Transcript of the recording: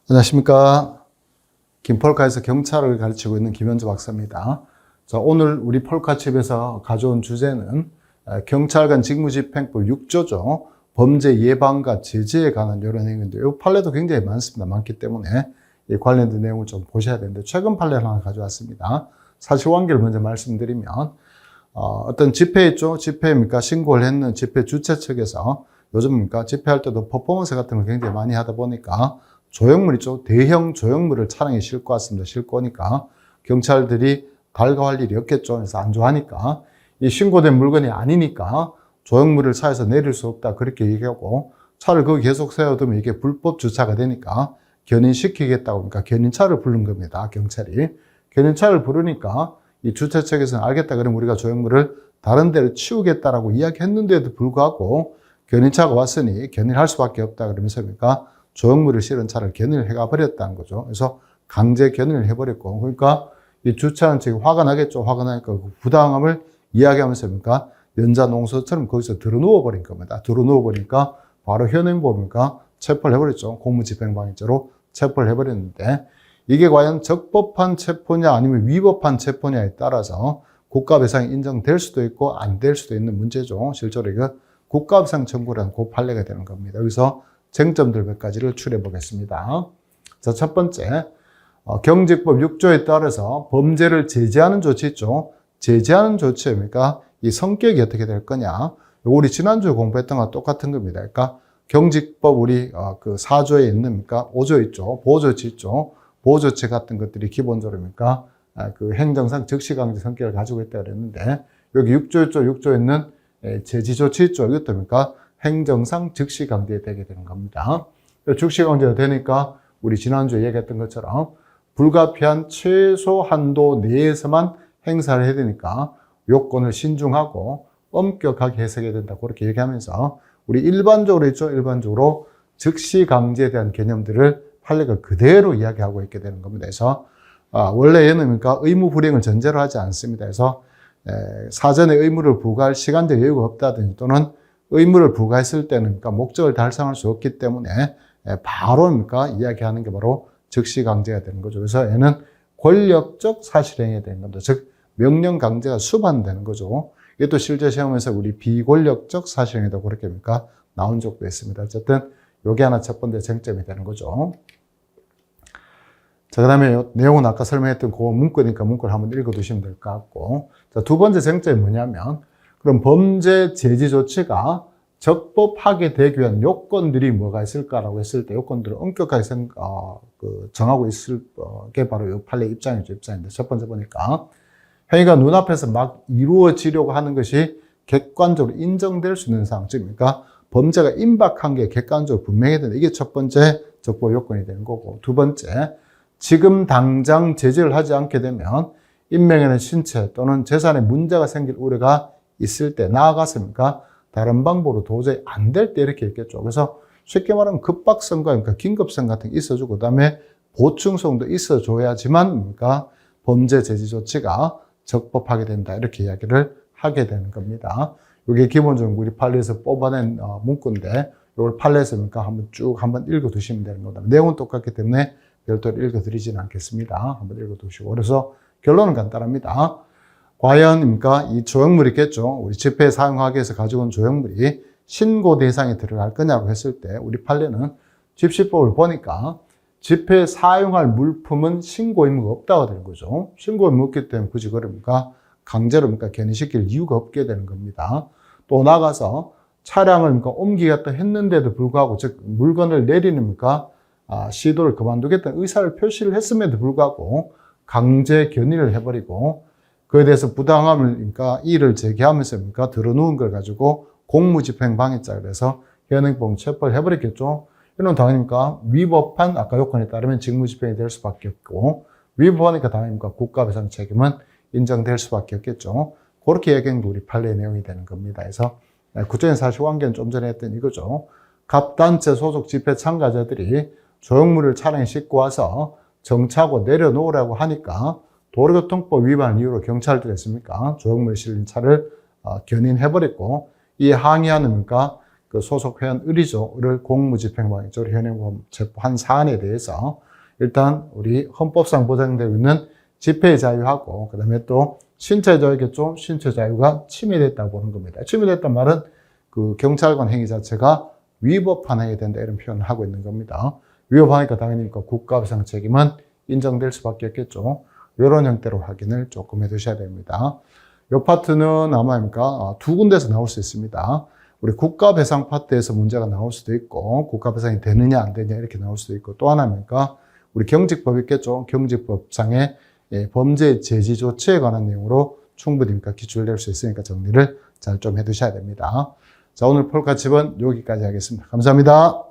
안녕하십니까. 김폴카에서 경찰을 가르치고 있는 김현주 박사입니다. 자, 오늘 우리 폴카집에서 가져온 주제는 경찰관 직무집행법 6조죠. 범죄 예방과 제재에 관한 이런 내용인데, 이 판례도 굉장히 많습니다. 많기 때문에 이 관련된 내용을 좀 보셔야 되는데, 최근 판례를 하나 가져왔습니다. 사실관계를 먼저 말씀드리면, 어떤 집회 있죠. 집회입니까? 신고를 했는 집회 주최 측에서 요즘입니까? 집회할 때도 퍼포먼스 같은 걸 굉장히 많이 하다 보니까 조형물 있죠. 대형 조형물을 차량에 싣고 왔습니다. 싣고 오니까 경찰들이 달가할 일이 없겠죠. 그래서 안 좋아하니까 이 신고된 물건이 아니니까 조형물을 차에서 내릴 수 없다. 그렇게 얘기하고 차를 거기 계속 세워두면 이게 불법 주차가 되니까 견인시키겠다고 그러니까 견인차를 부른 겁니다. 경찰이. 견인차를 부르니까 이 주최 측에서는 알겠다. 그럼 우리가 조형물을 다른 데로 치우겠다라고 이야기했는데도 불구하고 견인차가 왔으니 견인할 수밖에 없다. 그러면서 그러니까 조형물을 실은 차를 견인을 해가 버렸다는 거죠. 그래서 강제 견인을 해버렸고, 그러니까 이 주차한 측이 화가 나겠죠. 화가 나니까 그 부당함을 이야기하면서 그러니까 연좌농소처럼 거기서 들어누워 버린 겁니다. 들어누워 버리니까 바로 현행범이니까 체포를 해버렸죠. 공무집행방해죄로 체포를 해버렸는데, 이게 과연 적법한 체포냐 아니면 위법한 체포냐에 따라서 국가배상이 인정될 수도 있고 안 될 수도 있는 문제죠. 실제로 이거 국가배상 청구라는 그 판례가 되는 겁니다. 여기서 쟁점들 몇 가지를 추려해 보겠습니다. 자, 첫 번째, 경직법 6조에 따라서 범죄를 제재하는 조치 있죠. 제재하는 조치입니까? 이 성격이 어떻게 될 거냐? 우리 지난주에 공부했던 거랑 똑같은 겁니다. 그러니까 경직법 우리 그 4조에 있는 5조 있죠. 보호조치 있죠. 보호조치 같은 것들이 기본적으로니까 그 행정상 즉시강제 성격을 가지고 있다 그랬는데, 여기 6조 있죠. 6조에 있는 제지조치 있죠. 이것도 뭡니까? 행정상 즉시 강제되게 되는 겁니다. 즉시 강제가 되니까 우리 지난주에 얘기했던 것처럼 불가피한 최소 한도 내에서만 행사를 해야 되니까 요건을 신중하고 엄격하게 해석해야 된다. 그렇게 얘기하면서 우리 일반적으로 있죠. 일반적으로 즉시 강제에 대한 개념들을 판례가 그대로 이야기하고 있게 되는 겁니다. 그래서 원래 얘는 그러니까 의무 불이행을 전제로 하지 않습니다. 그래서 사전에 의무를 부과할 시간적 여유가 없다든지 또는 의무를 부과했을 때는 그러니까 목적을 달성할 수 없기 때문에 바로 그러니까 이야기하는 게 바로 즉시 강제가 되는 거죠. 그래서 얘는 권력적 사실행위가 되는 겁니다. 즉 명령 강제가 수반되는 거죠. 이게 또 실제 시험에서 우리 비권력적 사실행위도 그렇게 그러니까 나온 적도 있습니다. 어쨌든 요게 하나 첫 번째 쟁점이 되는 거죠. 자, 그 다음에 내용은 아까 설명했던 그 문구니까 문구를 한번 읽어두시면 될 것 같고. 자, 두 번째 쟁점이 뭐냐면, 그럼 범죄 제지 조치가 적법하게 되기 위한 요건들이 뭐가 있을까라고 했을 때 요건들을 엄격하게 정하고 있을 게 바로 이 판례 입장이죠. 입장인데, 첫 번째 보니까 행위가 눈앞에서 막 이루어지려고 하는 것이 객관적으로 인정될 수 있는 상황, 그러니까 범죄가 임박한 게 객관적으로 분명해야 된다. 이게 첫 번째 적법 요건이 되는 거고, 두 번째, 지금 당장 제재를 하지 않게 되면 인명이나 신체 또는 재산에 문제가 생길 우려가 있을 때, 나아갔습니까? 다른 방법으로 도저히 안 될 때 이렇게 있겠죠. 그래서 쉽게 말하면 급박성과 그러니까 긴급성 같은 게 있어주고, 그 다음에 보충성도 있어줘야지만 그러니까 범죄 제지 조치가 적법하게 된다. 이렇게 이야기를 하게 되는 겁니다. 이게 기본적으로 우리 판례에서 뽑아낸 문구인데, 이걸 판례에서 그러니까 한번 읽어두시면 되는 겁니다. 내용은 똑같기 때문에 별도로 읽어드리지는 않겠습니다. 한번 읽어두시고. 그래서 결론은 간단합니다. 과연 그러니까 이 조형물이 있겠죠. 우리 집회에 사용하기 위해서 가지고 온 조형물이 신고 대상에 들어갈 거냐고 했을 때 우리 판례는 집시법을 보니까 집회에 사용할 물품은 신고 의무가 없다고 되는 거죠. 신고 의무 없기 때문에 굳이 그러니까 강제로 그러니까 견인시킬 이유가 없게 되는 겁니다. 또 나가서 차량을 그러니까 옮기겠다 했는데도 불구하고, 즉 물건을 내리니까 시도를 그만두겠다는 의사를 표시를 했음에도 불구하고 강제 견인을 해버리고, 그에 대해서 부당함을 그러니까 이의를 제기하면서 그러니까 들어누운 걸 가지고 공무집행방해죄 그래서 현행범 체포를 해버렸겠죠. 이런 당연히니까 위법한 아까 요건에 따르면 직무집행이 될 수밖에 없고, 위법하니까 당연히니까 국가배상 책임은 인정될 수밖에 없겠죠. 그렇게 얘기한 게 우리 판례의 내용이 되는 겁니다. 그래서 구체적인 사실관계는 좀 전에 했던 이거죠. 갑단체 소속 집회 참가자들이 조형물을 차량에 싣고 와서 정차하고 내려놓으라고 하니까 도로교통법 위반 이유로 경찰들이 했습니까? 조형물에 실린 차를 견인해버렸고, 이 항의하는 그러니까 그 소속 회원 의리조를 공무집행방해죄로 현행범 체포한 사안에 대해서 일단 우리 헌법상 보장되고 있는 집회의 자유하고 그다음에 또 신체 자유겠죠. 신체 자유가 침해됐다고 보는 겁니다. 침해됐단 말은 그 경찰관 행위 자체가 위법한 행위 된다 이런 표현을 하고 있는 겁니다. 위법하니까 당연히 국가배상 책임은 인정될 수밖에 없겠죠. 이런 형태로 확인을 조금 해두셔야 됩니다. 이 파트는 아마 두 군데서 나올 수 있습니다. 우리 국가배상 파트에서 문제가 나올 수도 있고 국가배상이 되느냐 안 되느냐 이렇게 나올 수도 있고 또 하나입니까? 우리 경직법 있겠죠. 경직법상의 범죄 제지 조치에 관한 내용으로 충분히 기출될 수 있으니까 정리를 잘 좀 해두셔야 됩니다. 자, 오늘 폴카칩은 여기까지 하겠습니다. 감사합니다.